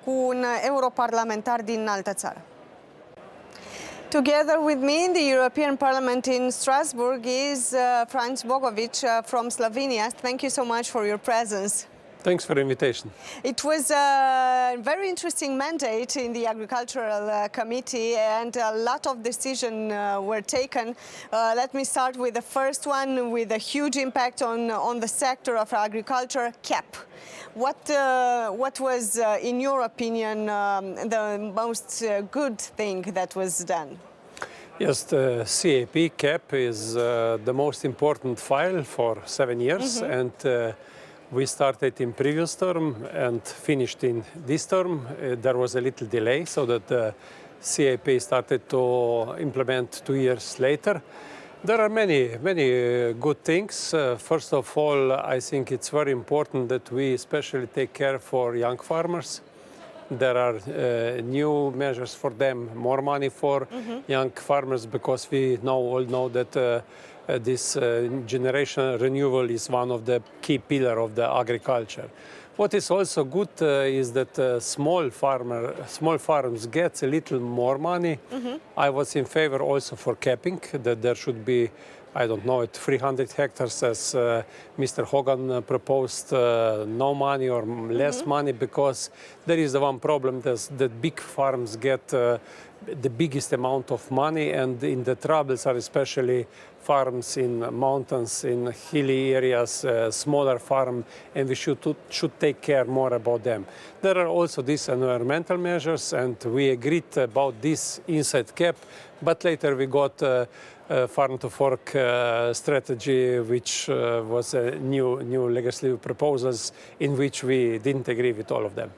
cu un europarlamentar din altă țară. Together with me in the European Parliament in Strasbourg is Franc Bogovič from Slovenia. Thank you so much for your presence. Thanks for the invitation. It was a very interesting mandate in the Agricultural Committee and a lot of decisions were taken. Let me start with the first one with a huge impact on the sector of agriculture, CAP. What was, in your opinion, the most good thing that was done? Yes, the CAP is the most important file for 7 years, and we started in previous term and finished in this term. There was a little delay, so that the CAP started to implement 2 years later. There are many good things. First of all, I think it's very important that we especially take care for young farmers. There are new measures for them, more money for young farmers, because we all know that this generation renewal is one of the key pillars of the agriculture. What is also good is that small farms get a little more money. I was in favor also for capping, that there should be, I don't know, at 300 hectares, as Mr. Hogan proposed, no money or less money, because there is the one problem that big farms get the biggest amount of money, and in the troubles are especially farms in mountains, in hilly areas, smaller farm, and we should take care more about them. There are also these environmental measures, and we agreed about this inside CAP, but later we got farm to fork strategy, which was a new legislative proposals in which we didn't agree with all of them.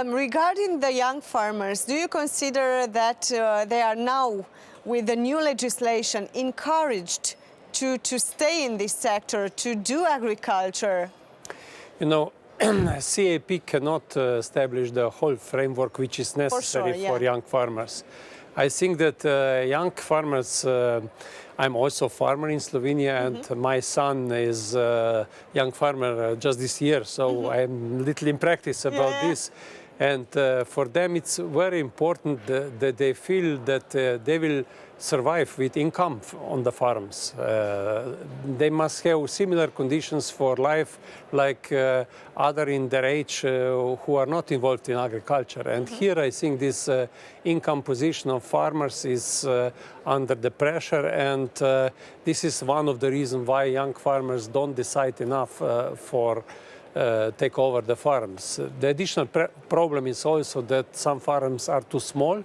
Regarding the young farmers, do you consider that they are now, with the new legislation, encouraged to stay in this sector, to do agriculture? You know, CAP cannot establish the whole framework which is necessary for young farmers. I think that young farmers, I'm also a farmer in Slovenia, and my son is a young farmer just this year, so I'm a little in practice about this. And for them it's very important that they feel that they will survive with income on the farms. They must have similar conditions for life like other in their age who are not involved in agriculture. And here I think this income position of farmers is under the pressure, and this is one of the reasons why young farmers don't decide enough for take over the farms. The additional problem is also that some farms are too small,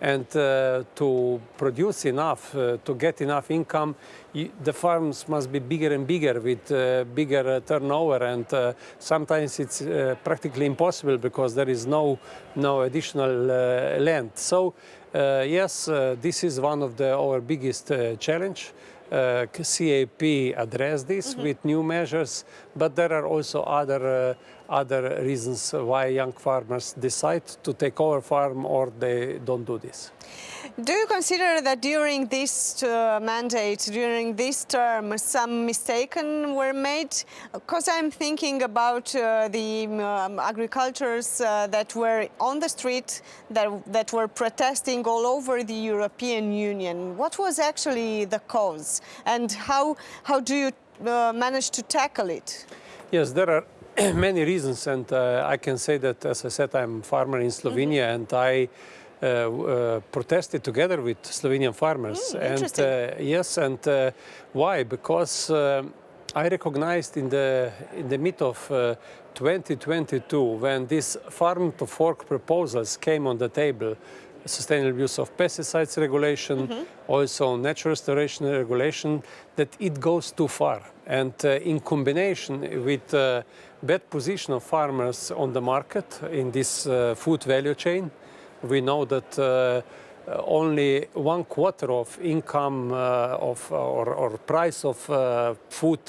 and to produce enough, to get enough income, the farms must be bigger and bigger with bigger turnover, and sometimes it's practically impossible because there is no additional land. So yes, this is one of our biggest challenge. CAP addressed this with new measures, but there are also other reasons why young farmers decide to take over farm or they don't do this. Do you consider that during this mandate, during this term, some mistakes were made? Because I'm thinking about the agriculturists that were on the street, that were protesting all over the European Union. What was actually the cause, and how do you manage to tackle it? Yes, there are many reasons, and I can say that, as I said, I'm a farmer in Slovenia, and I protested together with Slovenian farmers. And yes, and why? Because I recognized in the mid of 2022, when these farm to fork proposals came on the table, sustainable use of pesticides regulation, also natural restoration regulation, that it goes too far. And in combination with bad position of farmers on the market in this food value chain, we know that only 1/4 of income or price of food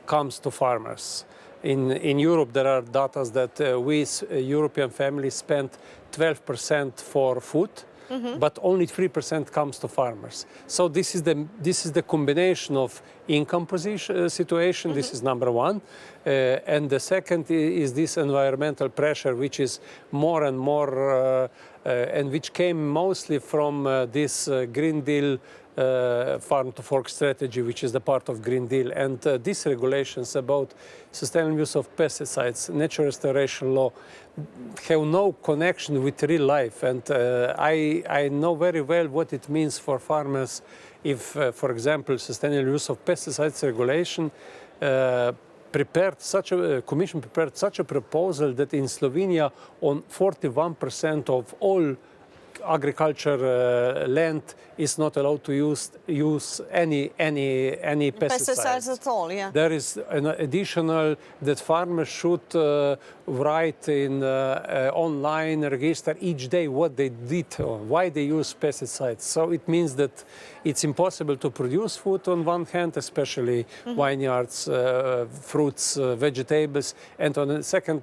comes to farmers. In Europe, there are data that we European families spend 12% for food, but only 3% comes to farmers. So this is the combination of income situation. This is number one, and the second is this environmental pressure, which is more and more, and which came mostly from this Green Deal. Farm to fork strategy, which is the part of Green Deal, and these regulations about sustainable use of pesticides, natural restoration law, have no connection with real life. And I know very well what it means for farmers if, for example, sustainable use of pesticides regulation Commission prepared such a proposal that in Slovenia, on 41% of all agriculture land is not allowed to use any pesticides at all. Yeah. There is an additional that farmers should write in online register each day what they did or why they use pesticides. So it means that it's impossible to produce food on one hand, especially vineyards, fruits, vegetables, and on the second,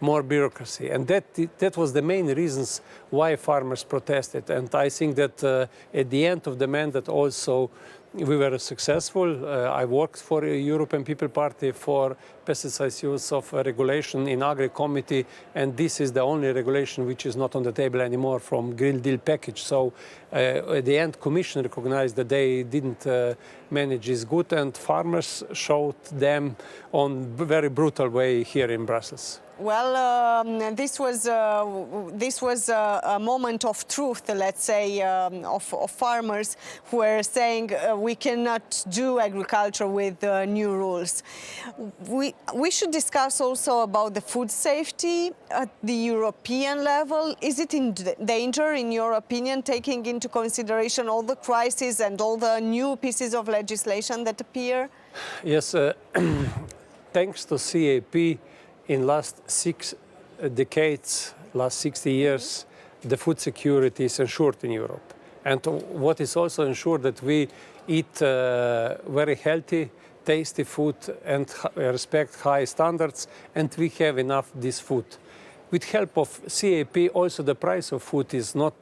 more bureaucracy. And that was the main reasons why farmers protested. And I think that at the end of the mandate also we were successful. I worked for a European People Party for pesticides use of regulation in Agri Committee, and this is the only regulation which is not on the table anymore from Green Deal package. So at the end, Commission recognized that they didn't manage this good, and farmers showed them on very brutal way here in Brussels. Well, this was a moment of truth, let's say, of farmers who were saying we cannot do agriculture with new rules. We should discuss also about the food safety at the European level. Is it in danger, in your opinion, taking into consideration all the crises and all the new pieces of legislation that appear? Yes, thanks to CAP, in last 6 decades, last 60 years, the food security is ensured in Europe. And what is also ensured that we eat very healthy, tasty food and respect high standards, and we have enough this food. With help of CAP, also the price of food is not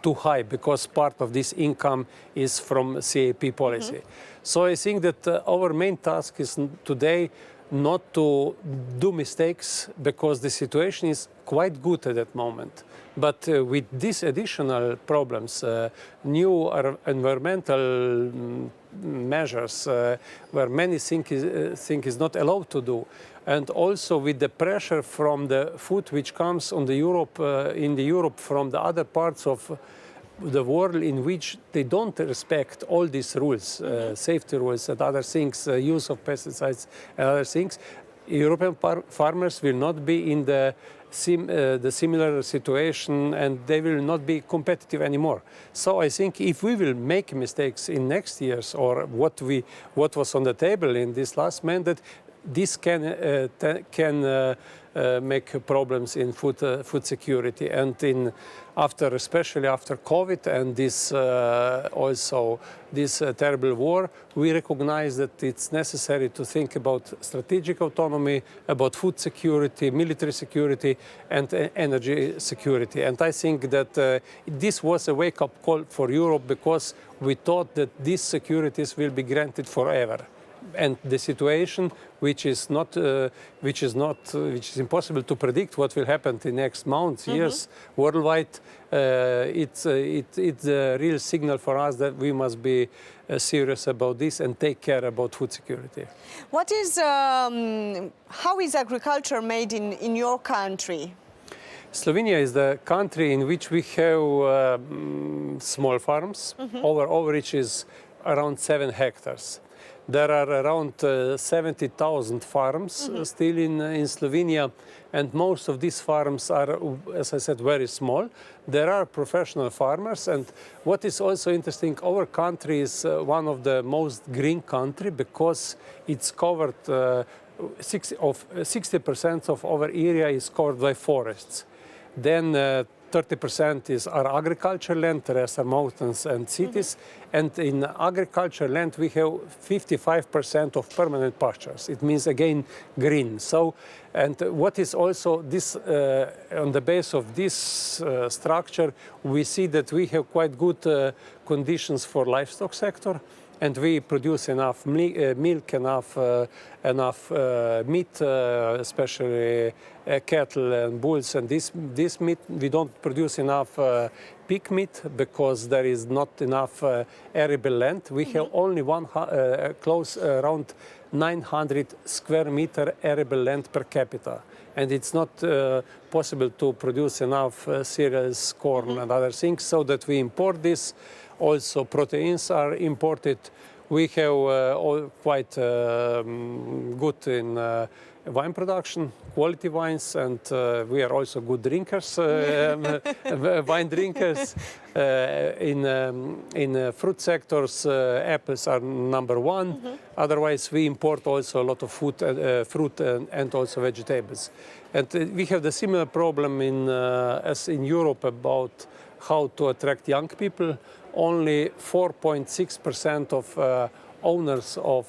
too high because part of this income is from CAP policy. So I think that our main task is today not to do mistakes, because the situation is quite good at that moment. But with these additional problems, new environmental measures, where many think is not allowed to do, and also with the pressure from the food which comes on the Europe from the other parts of the world in which they don't respect all these rules, safety rules and other things, use of pesticides and other things, European farmers will not be in the similar situation, and they will not be competitive anymore. So I think if we will make mistakes in next years, or what was on the table in this last mandate, this can make problems in food security, and especially after COVID and this also this terrible war, we recognize that it's necessary to think about strategic autonomy, about food security, military security, and energy security. And I think that this was a wake-up call for Europe, because we thought that these securities will be granted forever. And the situation, which is impossible to predict what will happen in the next months, years, worldwide, it's a real signal for us that we must be serious about this and take care about food security. How is agriculture made in your country? Slovenia is the country in which we have small farms. Our average is around 7 hectares. There are around 70,000 farms still in Slovenia, and most of these farms are, as I said, very small. There are professional farmers, and what is also interesting, our country is one of the most green country, because it's covered, 60% of our area is covered by forests. Then 30% is our agriculture land, the rest are mountains and cities. And in agriculture land, we have 55% of permanent pastures. It means, again, green. So, and what is also this, on the base of this structure, we see that we have quite good conditions for livestock sector. And we produce enough milk, enough meat, especially cattle and bulls. And this meat, we don't produce enough pig meat because there is not enough arable land. We have only around 900 square meter arable land per capita. And it's not possible to produce enough cereals, corn, and other things, so that we import this. Also, proteins are imported. We have quite good in wine production, quality wines, and we are also good drinkers, wine drinkers. In fruit sectors, apples are number one. Otherwise, we import also a lot of fruit and also vegetables. And we have the similar problem as in Europe about how to attract young people. Only 4.6% of owners of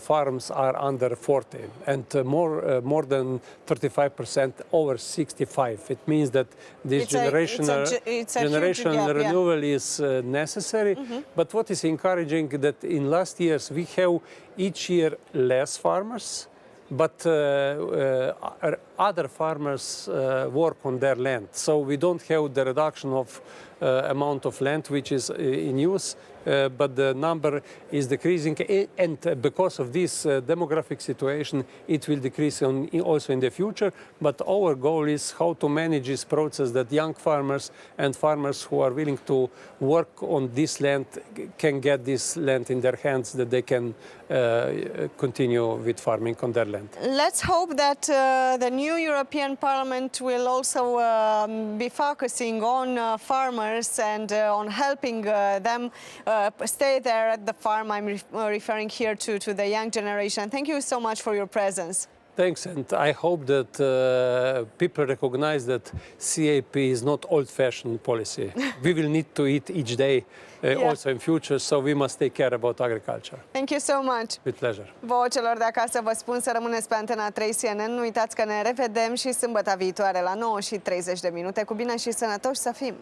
farms are under 40, and more than 35% over 65. It means that this generational renewal is necessary. But what is encouraging that in last years we have each year less farmers, but other farmers work on their land. So we don't have the reduction of amount of land which is in use, but the number is decreasing. And because of this demographic situation, it will decrease also in the future. But our goal is how to manage this process that young farmers and farmers who are willing to work on this land can get this land in their hands, that they can continue with farming on their land. Let's hope that the new European Parliament will also be focusing on farmers and on helping them stay there at the farm. I'm referring here to the young generation. Thank you so much for your presence. Thanks, and I hope that people recognize that CAP is not old-fashioned policy. We will need to eat each day also in future, so we must take care about agriculture. Thank you so much. With pleasure. Vouă celor de acasă vă spun să rămâneți pe Antena 3 CNN. Nu uitați că ne revedem și sâmbătă viitoare la 9:30 de minute. Cu bine și sănătoși să fim!